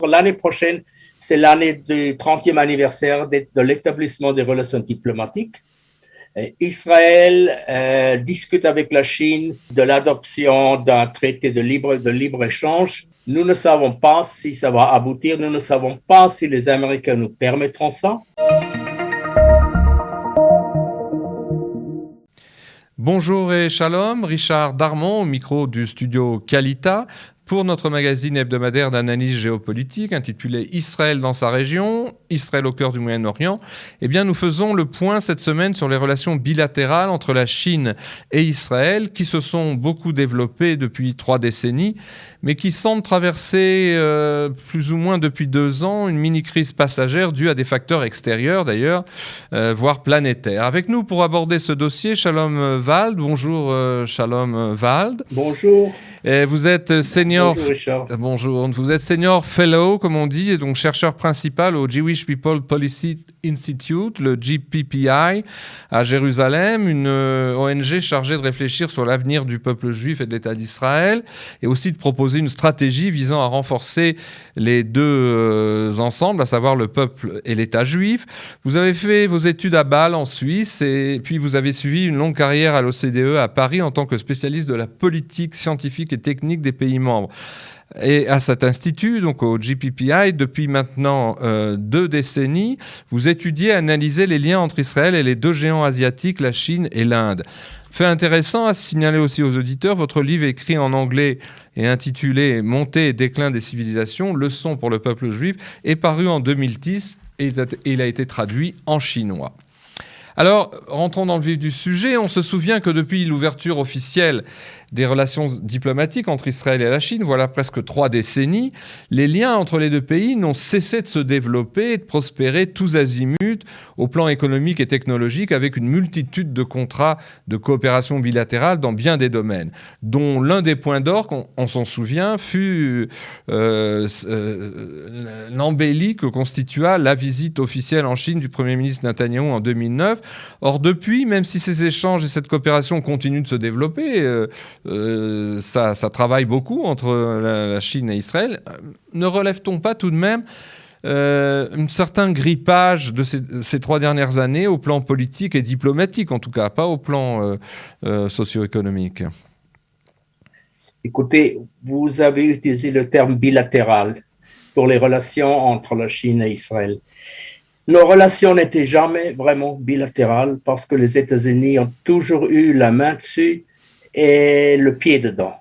L'année prochaine, c'est l'année du 30e anniversaire de l'établissement des relations diplomatiques. Israël discute avec la Chine de l'adoption d'un traité de libre-échange. Nous ne savons pas si ça va aboutir, nous ne savons pas si les Américains nous permettront ça. Bonjour et shalom, Richard Darmon au micro du studio Kalita pour notre magazine hebdomadaire d'analyse géopolitique intitulé Israël dans sa région, Israël au cœur du Moyen-Orient. Eh bien, nous faisons le point cette semaine sur les relations bilatérales entre la Chine et Israël qui se sont beaucoup développées depuis 3 décennies, mais qui semblent traverser plus ou moins depuis 2 ans une mini-crise passagère due à des facteurs extérieurs d'ailleurs, voire planétaires. Avec nous pour aborder ce dossier, Shalom Wald. Bonjour Shalom Wald. Bonjour. Vous êtes senior. Bonjour Richard. Bonjour. Vous êtes senior fellow, comme on dit, et donc chercheur principal au Jewish People Policy Institute, le JPPI, à Jérusalem, une ONG chargée de réfléchir sur l'avenir du peuple juif et de l'État d'Israël, et aussi de proposer une stratégie visant à renforcer les deux ensembles, à savoir le peuple et l'État juif. Vous avez fait vos études à Bâle, en Suisse, et puis vous avez suivi une longue carrière à l'OCDE à Paris en tant que spécialiste de la politique scientifique et technique des pays membres. Et à cet institut, donc au JPPI, depuis maintenant 2 décennies, vous étudiez et analysez les liens entre Israël et les 2 géants asiatiques, la Chine et l'Inde. Fait intéressant à signaler aussi aux auditeurs, votre livre écrit en anglais et intitulé « Montée et déclin des civilisations, leçons pour le peuple juif » est paru en 2010 et il a été traduit en chinois. Alors, rentrons dans le vif du sujet. On se souvient que depuis l'ouverture officielle des relations diplomatiques entre Israël et la Chine, voilà presque 3 décennies, les liens entre les 2 pays n'ont cessé de se développer et de prospérer tous azimuts au plan économique et technologique avec une multitude de contrats de coopération bilatérale dans bien des domaines, dont l'un des points d'orgue, on s'en souvient, fut l'embellie que constitua la visite officielle en Chine du Premier ministre Netanyahou en 2009. Or, depuis, même si ces échanges et cette coopération continuent de se développer, ça travaille beaucoup entre la Chine et Israël. Ne relève-t-on pas tout de même un certain grippage de ces 3 dernières années au plan politique et diplomatique, en tout cas, pas au plan socio-économique? Écoutez, vous avez utilisé le terme bilatéral pour les relations entre la Chine et Israël. Nos relations n'étaient jamais vraiment bilatérales parce que les États-Unis ont toujours eu la main dessus et le pied dedans.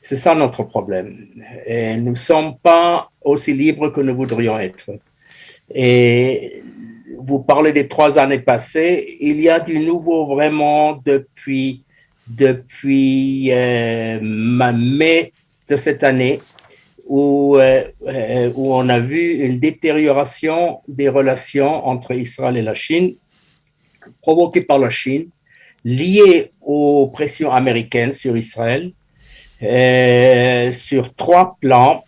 C'est ça notre problème. Et nous ne sommes pas aussi libres que nous voudrions être. Et vous parlez des 3 années passées. Il y a du nouveau vraiment depuis mai de cette année où on a vu une détérioration des relations entre Israël et la Chine provoquée par la Chine, liée aux pressions américaines sur Israël, sur 3 plans.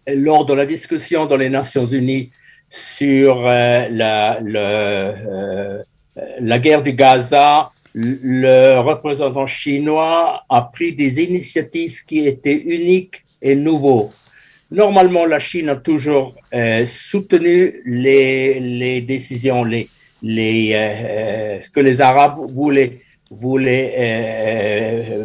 Lors de la discussion dans les Nations Unies sur la guerre du Gaza, le représentant chinois a pris des initiatives qui étaient uniques et nouveaux. Normalement, la Chine a toujours soutenu les décisions, ce que les Arabes voulaient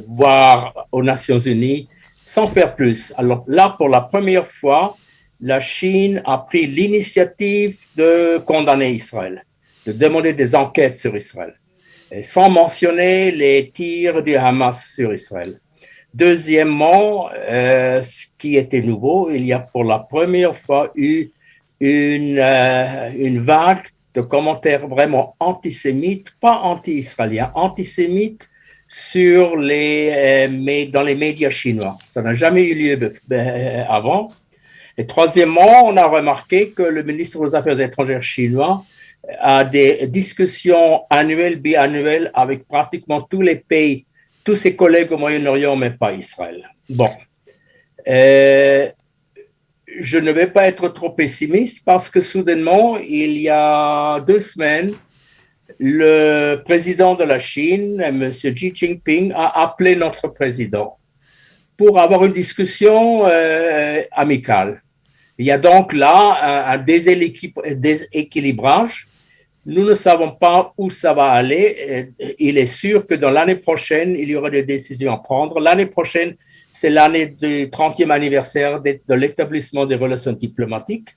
voir aux Nations Unies, sans faire plus. Alors là, pour la première fois, la Chine a pris l'initiative de condamner Israël, de demander des enquêtes sur Israël, et sans mentionner les tirs du Hamas sur Israël. Deuxièmement, ce qui était nouveau, il y a pour la première fois eu une vague de commentaires vraiment antisémites, pas anti-israéliens, antisémites dans les médias chinois. Ça n'a jamais eu lieu avant. Et troisièmement, on a remarqué que le ministre des Affaires étrangères chinois a des discussions annuelles, biannuelles avec pratiquement tous les pays, tous ses collègues au Moyen-Orient, mais pas Israël. Bon. Je ne vais pas être trop pessimiste parce que soudainement, il y a 2 semaines, le président de la Chine, M. Xi Jinping, a appelé notre président pour avoir une discussion amicale. Il y a donc là un déséquilibrage. Nous ne savons pas où ça va aller. Il est sûr que dans l'année prochaine, il y aura des décisions à prendre. L'année prochaine, c'est l'année du 30e anniversaire de l'établissement des relations diplomatiques.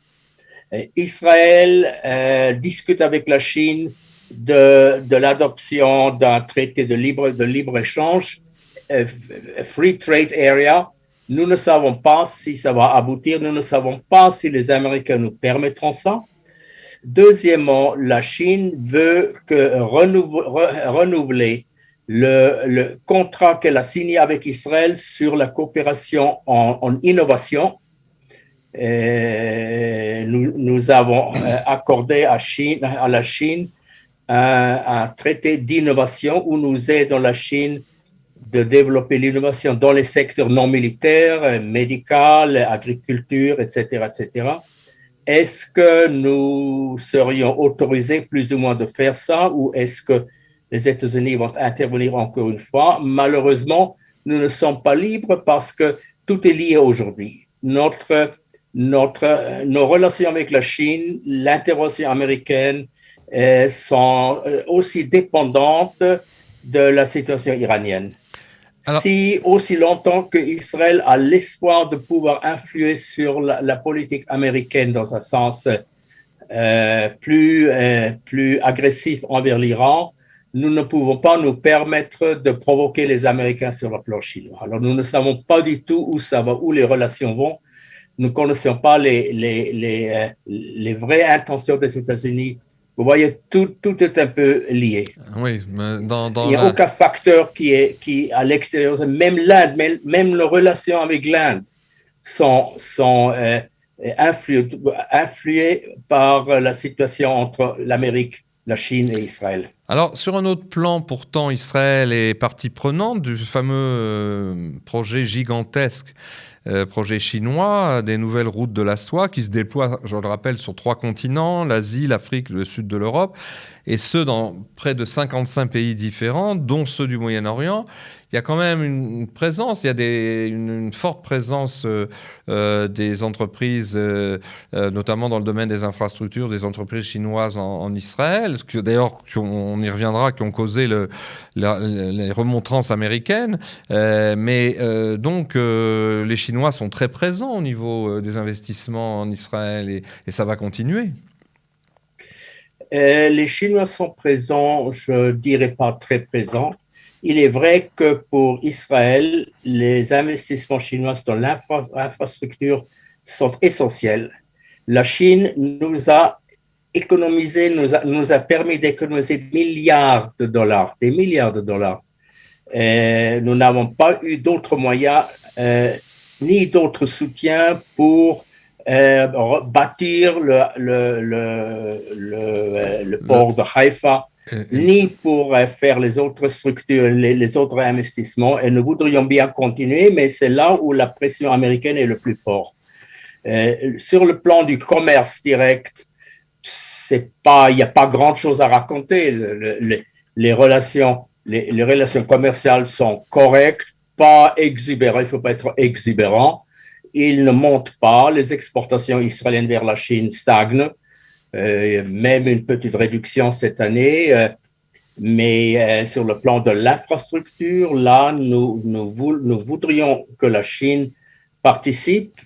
Israël discute avec la Chine de l'adoption d'un traité de libre-échange, Free Trade Area. Nous ne savons pas si ça va aboutir. Nous ne savons pas si les Américains nous permettront ça. Deuxièmement, la Chine veut renouveler le contrat qu'elle a signé avec Israël sur la coopération en innovation. Nous avons accordé à la Chine un traité d'innovation où nous aidons la Chine de développer l'innovation dans les secteurs non militaires, médical, agriculture, etc., etc. Est-ce que nous serions autorisés plus ou moins de faire ça ou est-ce que les États-Unis vont intervenir encore une fois? Malheureusement, nous ne sommes pas libres parce que tout est lié aujourd'hui. Nos relations avec la Chine, l'intervention américaine sont aussi dépendantes de la situation iranienne. Alors, si aussi longtemps qu'Israël a l'espoir de pouvoir influer sur la politique américaine dans un sens plus agressif envers l'Iran, nous ne pouvons pas nous permettre de provoquer les Américains sur le plan chinois. Alors, nous ne savons pas du tout où ça va, où les relations vont. Nous ne connaissons pas les vraies intentions des États-Unis. Vous voyez, tout est un peu lié. Oui, mais il n'y a aucun facteur qui à l'extérieur, même l'Inde, même les relations avec l'Inde sont influées par la situation entre l'Amérique, la Chine et Israël. Alors, sur un autre plan, pourtant, Israël est partie prenante du fameux projet gigantesque, projet chinois, des nouvelles routes de la soie qui se déploient, je le rappelle, sur 3 continents, l'Asie, l'Afrique, le sud de l'Europe, et ce, dans près de 55 pays différents, dont ceux du Moyen-Orient. Il y a quand même une présence, il y a une forte présence des entreprises, notamment dans le domaine des infrastructures, des entreprises chinoises en Israël, d'ailleurs, on y reviendra, qui ont causé les remontrances américaines. Donc, les Chinois sont très présents au niveau des investissements en Israël et ça va continuer. Les Chinois sont présents, je ne dirais pas très présents. Il est vrai que pour Israël, les investissements chinois dans l'infrastructure sont essentiels. La Chine nous a permis d'économiser des milliards de dollars. Nous n'avons pas eu d'autres moyens ni d'autres soutiens pour bâtir le port de Haïfa, ni pour faire les autres structures, les autres investissements. Et nous voudrions bien continuer, mais c'est là où la pression américaine est le plus forte. Sur le plan du commerce direct, il n'y a pas grand-chose à raconter. Les relations commerciales sont correctes, pas exubérantes, il ne faut pas être exubérant. Ils ne montent pas, les exportations israéliennes vers la Chine stagnent. Même une petite réduction cette année, mais sur le plan de l'infrastructure, là, nous voudrions que la Chine participe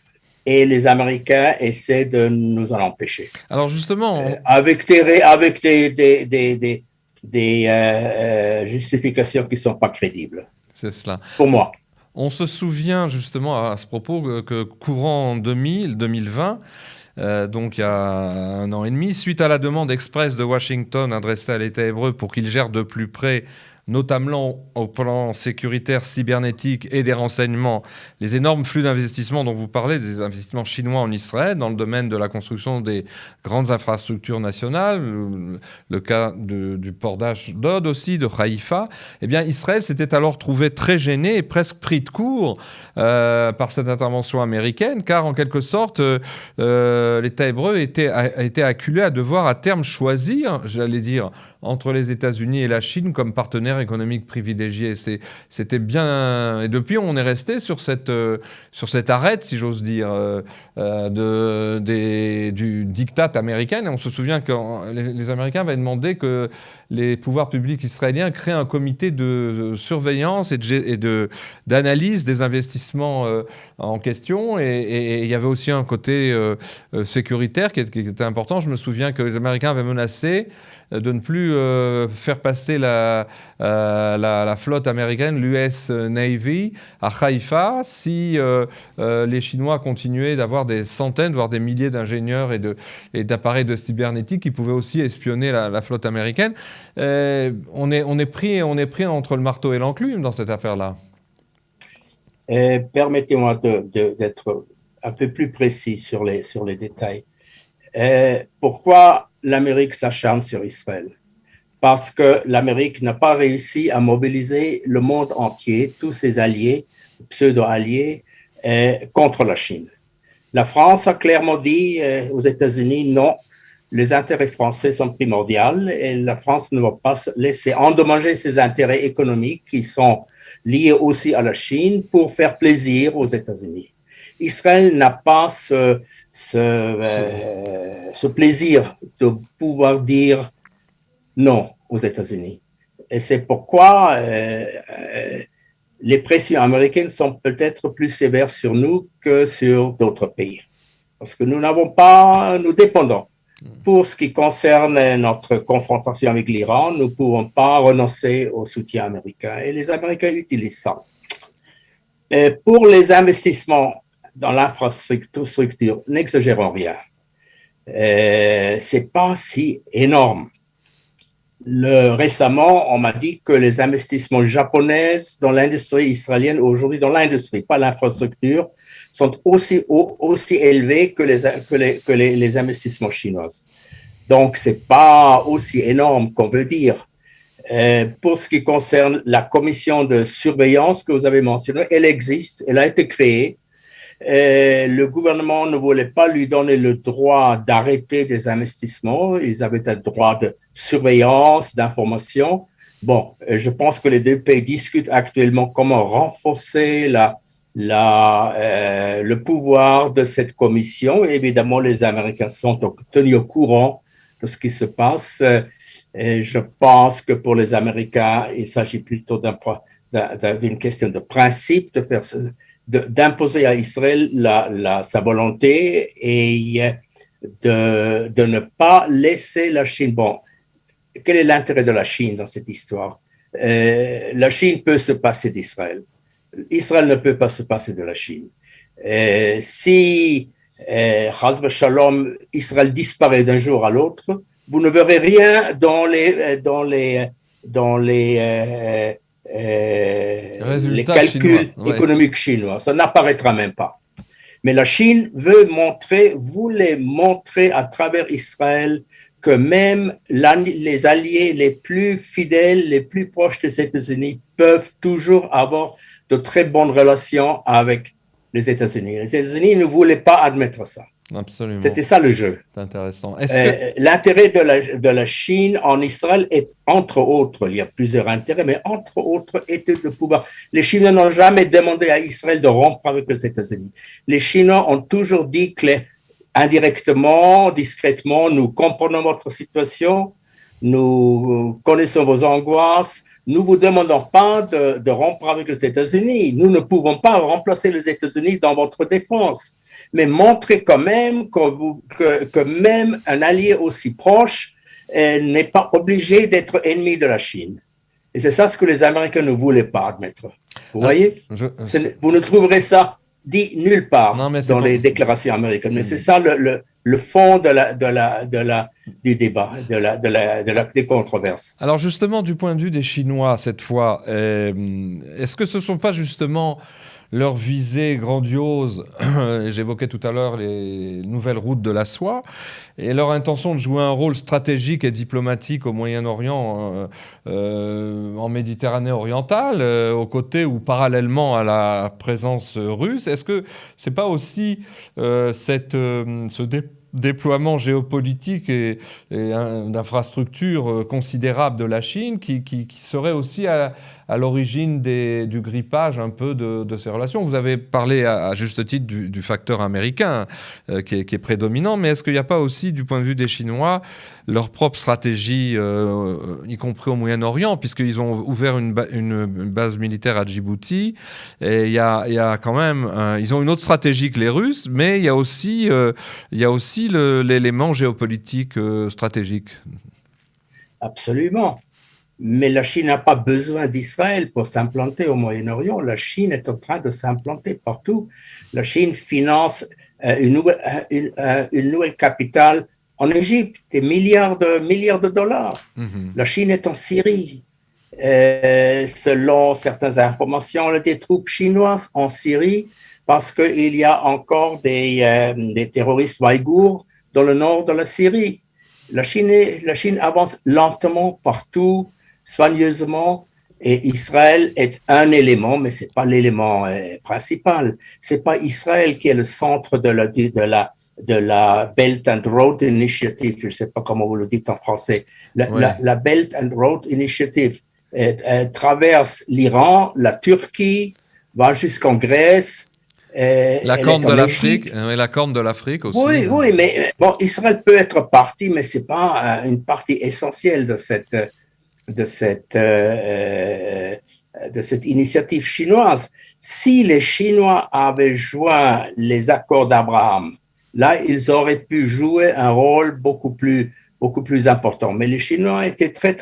et les Américains essaient de nous en empêcher. Alors justement, avec des justifications qui ne sont pas crédibles. C'est cela. Pour moi. On se souvient justement à ce propos que courant 2020, donc il y a 1 an et demi, suite à la demande express de Washington adressée à l'État hébreu pour qu'il gère de plus près, notamment au plan sécuritaire, cybernétique et des renseignements, les énormes flux d'investissements dont vous parlez, des investissements chinois en Israël, dans le domaine de la construction des grandes infrastructures nationales, le cas du port d'Ashdod aussi, de Haïfa, eh bien Israël s'était alors trouvé très gêné et presque pris de court par cette intervention américaine, car en quelque sorte, l'État hébreu a été acculé à devoir à terme choisir, j'allais dire, entre les États-Unis et la Chine comme partenaires économiques privilégiés. C'était bien... Et depuis, on est resté sur cette arête, si j'ose dire, du diktat américain. Et on se souvient que les Américains avaient demandé que les pouvoirs publics israéliens créent un comité de surveillance et d'analyse des investissements en question. Et il y avait aussi un côté sécuritaire qui était important. Je me souviens que les Américains avaient menacé de ne plus faire passer la flotte américaine, l'US Navy, à Haïfa si les Chinois continuaient d'avoir des centaines, voire des milliers d'ingénieurs et d'appareils de cybernétique qui pouvaient aussi espionner la flotte américaine. On est pris entre le marteau et l'enclume dans cette affaire-là. Permettez-moi d'être un peu plus précis sur les détails. Pourquoi l'Amérique s'acharne sur Israël? Parce que l'Amérique n'a pas réussi à mobiliser le monde entier, tous ses alliés, pseudo-alliés, contre la Chine. La France a clairement dit aux États-Unis, non, les intérêts français sont primordiaux et la France ne va pas laisser endommager ses intérêts économiques qui sont liés aussi à la Chine pour faire plaisir aux États-Unis. Israël n'a pas ce plaisir de pouvoir dire non aux États-Unis. Et c'est pourquoi les pressions américaines sont peut-être plus sévères sur nous que sur d'autres pays. Parce que nous dépendons. Pour ce qui concerne notre confrontation avec l'Iran, nous ne pouvons pas renoncer au soutien américain. Et les Américains utilisent ça. Et pour les investissements dans l'infrastructure, n'exagérons rien. C'est pas si énorme. Récemment, on m'a dit que les investissements japonais dans l'industrie israélienne, aujourd'hui dans l'industrie, pas l'infrastructure, sont aussi élevés que les investissements chinois. Donc, c'est pas aussi énorme qu'on veut dire. Pour ce qui concerne la commission de surveillance que vous avez mentionnée, elle existe, elle a été créée. Le gouvernement ne voulait pas lui donner le droit d'arrêter des investissements. Ils avaient un droit de surveillance, d'information. Bon, je pense que les deux pays discutent actuellement comment renforcer le pouvoir de cette commission. Et évidemment, les Américains sont tenus au courant de ce qui se passe. Et je pense que pour les Américains, il s'agit plutôt d'une question de principe, d'imposer à Israël sa volonté et de ne pas laisser la Chine. Bon, quel est l'intérêt de la Chine dans cette histoire? La Chine peut se passer d'Israël. Israël ne peut pas se passer de la Chine. Si, Chas v'Shalom, Israël disparaît d'un jour à l'autre, vous ne verrez rien dans les calculs économiques chinois. Ça n'apparaîtra même pas. Mais la Chine voulait montrer à travers Israël que même les alliés les plus fidèles, les plus proches des États-Unis peuvent toujours avoir de très bonnes relations avec les États-Unis. Les États-Unis ne voulaient pas admettre ça. Absolument. C'était ça le jeu. C'est intéressant. L'intérêt de la Chine en Israël est, entre autres, il y a plusieurs intérêts, mais entre autres, était de pouvoir. Les Chinois n'ont jamais demandé à Israël de rompre avec les États-Unis. Les Chinois ont toujours dit que indirectement, discrètement, nous comprenons votre situation, nous connaissons vos angoisses, nous ne vous demandons pas de rompre avec les États-Unis. Nous ne pouvons pas remplacer les États-Unis dans votre défense. Mais montrez quand même que même un allié aussi proche n'est pas obligé d'être ennemi de la Chine. Et c'est ça ce que les Américains ne voulaient pas admettre. Vous voyez? Vous ne trouverez ça dit nulle part dans les déclarations américaines. Mais c'est ça le fond du débat, des controverses. Alors justement, du point de vue des Chinois, cette fois, est-ce que ce ne sont pas justement leur visée grandiose, j'évoquais tout à l'heure les nouvelles routes de la soie, et leur intention de jouer un rôle stratégique et diplomatique au Moyen-Orient, en Méditerranée orientale, aux côtés ou parallèlement à la présence russe. Est-ce que c'est pas aussi ce déploiement géopolitique et d'infrastructures considérables de la Chine qui serait aussi à l'origine du grippage un peu de ces relations. Vous avez parlé à juste titre du facteur américain qui est prédominant, mais est-ce qu'il n'y a pas aussi, du point de vue des Chinois, leur propre stratégie, y compris au Moyen-Orient, puisqu'ils ont ouvert une base militaire à Djibouti, et il y a quand même, ils ont une autre stratégie que les Russes, mais il y a aussi l'élément géopolitique stratégique. Absolument. Mais la Chine n'a pas besoin d'Israël pour s'implanter au Moyen-Orient. La Chine est en train de s'implanter partout. La Chine finance une nouvelle capitale en Égypte, des milliards de dollars. Mm-hmm. La Chine est en Syrie. Selon certaines informations, il y a des troupes chinoises en Syrie parce qu'il y a encore des terroristes ouïghours dans le nord de la Syrie. La Chine avance lentement partout, soigneusement, et Israël est un élément, mais c'est pas l'élément principal. C'est pas Israël qui est le centre de la Belt and Road Initiative. Je sais pas comment vous le dites en français. La Belt and Road Initiative traverse l'Iran, la Turquie, va jusqu'en Grèce. La corne de l'Afrique, et la corne de l'Afrique aussi. Oui, mais bon, Israël peut être partie, mais c'est pas une partie essentielle de cette initiative chinoise. Si les Chinois avaient joint les accords d'Abraham, là, ils auraient pu jouer un rôle beaucoup plus important. Mais les Chinois étaient très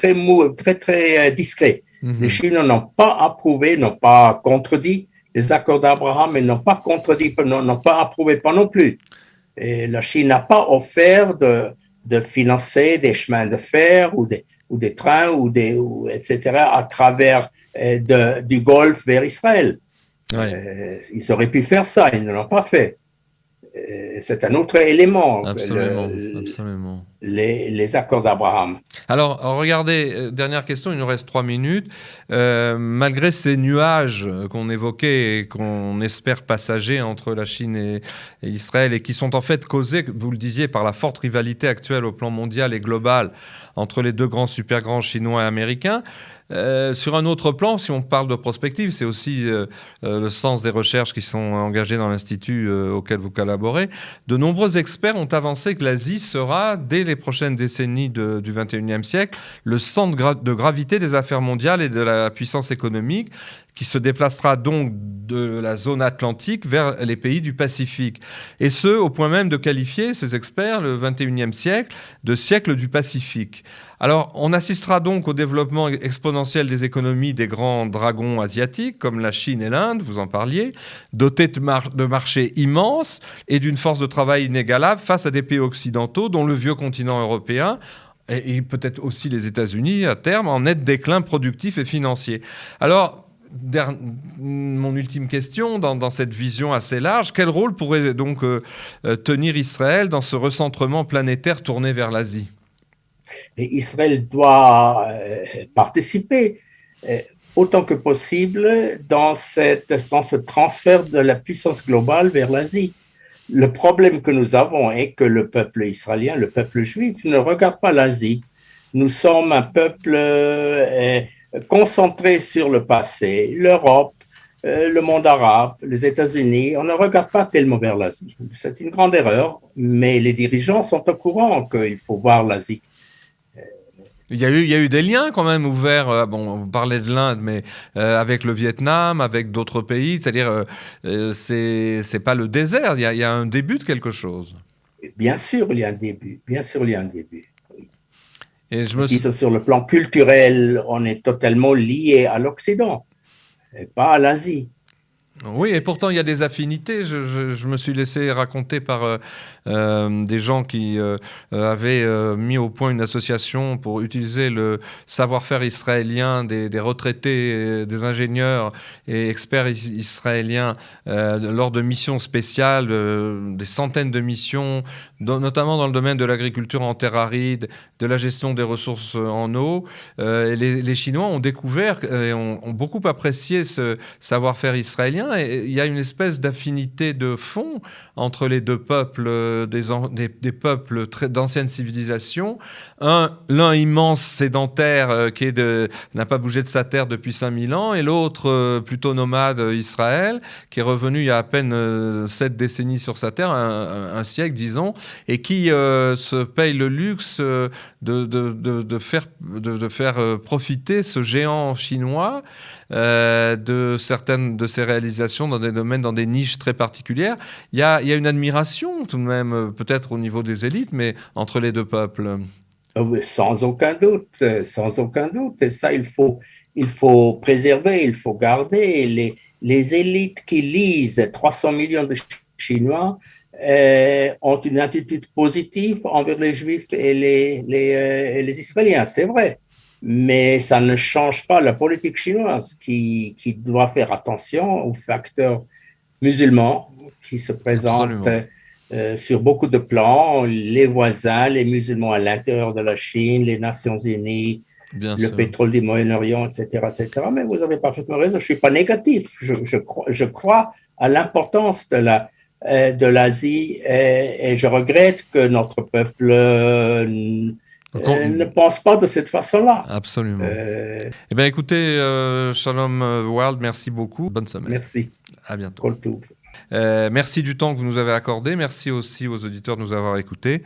discrets. Mm-hmm. Les Chinois n'ont pas approuvé, n'ont pas contredit les accords d'Abraham, mais n'ont pas contredit, n'ont pas approuvé, pas non plus. Et la Chine n'a pas offert de financer des chemins de fer ou des trains etc. à travers du Golfe vers Israël. Ouais. Ils auraient pu faire ça, ils ne l'ont pas fait. C'est un autre élément. Absolument. Les accords d'Abraham. Alors, regardez, dernière question, il nous reste 3 minutes. Malgré ces nuages qu'on évoquait et qu'on espère passagers entre la Chine et Israël, et qui sont en fait causés, vous le disiez, par la forte rivalité actuelle au plan mondial et global entre les deux super grands chinois et américains, sur un autre plan, si on parle de prospective, c'est aussi le sens des recherches qui sont engagées dans l'institut auquel vous collaborez. De nombreux experts ont avancé que l'Asie sera, dès les prochaines décennies du XXIe siècle, le centre de gravité des affaires mondiales et de la puissance économique, qui se déplacera donc de la zone atlantique vers les pays du Pacifique. Et ce, au point même de qualifier, ces experts, le XXIe siècle, de siècle du Pacifique. Alors, on assistera donc au développement exponentiel des économies des grands dragons asiatiques, comme la Chine et l'Inde, vous en parliez, dotés de marchés immenses et d'une force de travail inégalable face à des pays occidentaux, dont le vieux continent européen, et peut-être aussi les États-Unis, à terme, en net déclin productif et financier. Alors, mon ultime question, dans cette vision assez large, quel rôle pourrait donc tenir Israël dans ce recentrement planétaire tourné vers l'Asie ? Et Israël doit participer autant que possible dans ce transfert de la puissance globale vers l'Asie. Le problème que nous avons est que le peuple israélien, le peuple juif, ne regarde pas l'Asie. Nous sommes un peuple concentré sur le passé, l'Europe, le monde arabe, les États-Unis. On ne regarde pas tellement vers l'Asie. C'est une grande erreur, mais les dirigeants sont au courant qu'il faut voir l'Asie. Il y a eu des liens quand même ouverts, bon, on parlait de l'Inde, mais avec le Vietnam, avec d'autres pays, c'est-à-dire c'est pas le désert, il y a un début de quelque chose. Bien sûr, il y a un début, oui. Et sur le plan culturel, on est totalement lié à l'Occident, et pas à l'Asie. Oui, et pourtant il y a des affinités. Je me suis laissé raconter par des gens qui avaient mis au point une association pour utiliser le savoir-faire israélien des retraités, des ingénieurs et experts israéliens lors de missions spéciales, des centaines de missions notamment dans le domaine de l'agriculture en terre aride, de la gestion des ressources en eau. Les Chinois ont découvert et ont beaucoup apprécié ce savoir-faire israélien. Et il y a une espèce d'affinité de fond entre les deux peuples, des peuples d'ancienne civilisation. L'un immense sédentaire n'a pas bougé de sa terre depuis 5000 ans, et l'autre plutôt nomade, Israël, qui est revenu il y a à peine 7 décennies sur sa terre, un siècle disons, et qui se paye le luxe de faire profiter ce géant chinois de certaines de ses réalisations dans des domaines, dans des niches très particulières. Il y a une admiration tout de même, peut-être au niveau des élites, mais entre les deux peuples. Oui, sans aucun doute, sans aucun doute. Et ça, il faut préserver, il faut garder. Les élites qui lisent 300 millions de Chinois ont une attitude positive envers les Juifs et les Israéliens, c'est vrai. Mais ça ne change pas la politique chinoise qui doit faire attention aux facteurs musulmans qui se présentent sur beaucoup de plans, les voisins, les musulmans à l'intérieur de la Chine, les Nations Unies, Bien le sûr. pétrole du Moyen-Orient, etc., etc. Mais vous avez parfaitement raison, je ne suis pas négatif. Je crois à l'importance de l'Asie et je regrette que notre peuple ne pense pas de cette façon-là. Absolument. Eh bien, écoutez, Shalom World, merci beaucoup. Bonne semaine. Merci. À bientôt. Kol Tov. Merci du temps que vous nous avez accordé. Merci aussi aux auditeurs de nous avoir écoutés.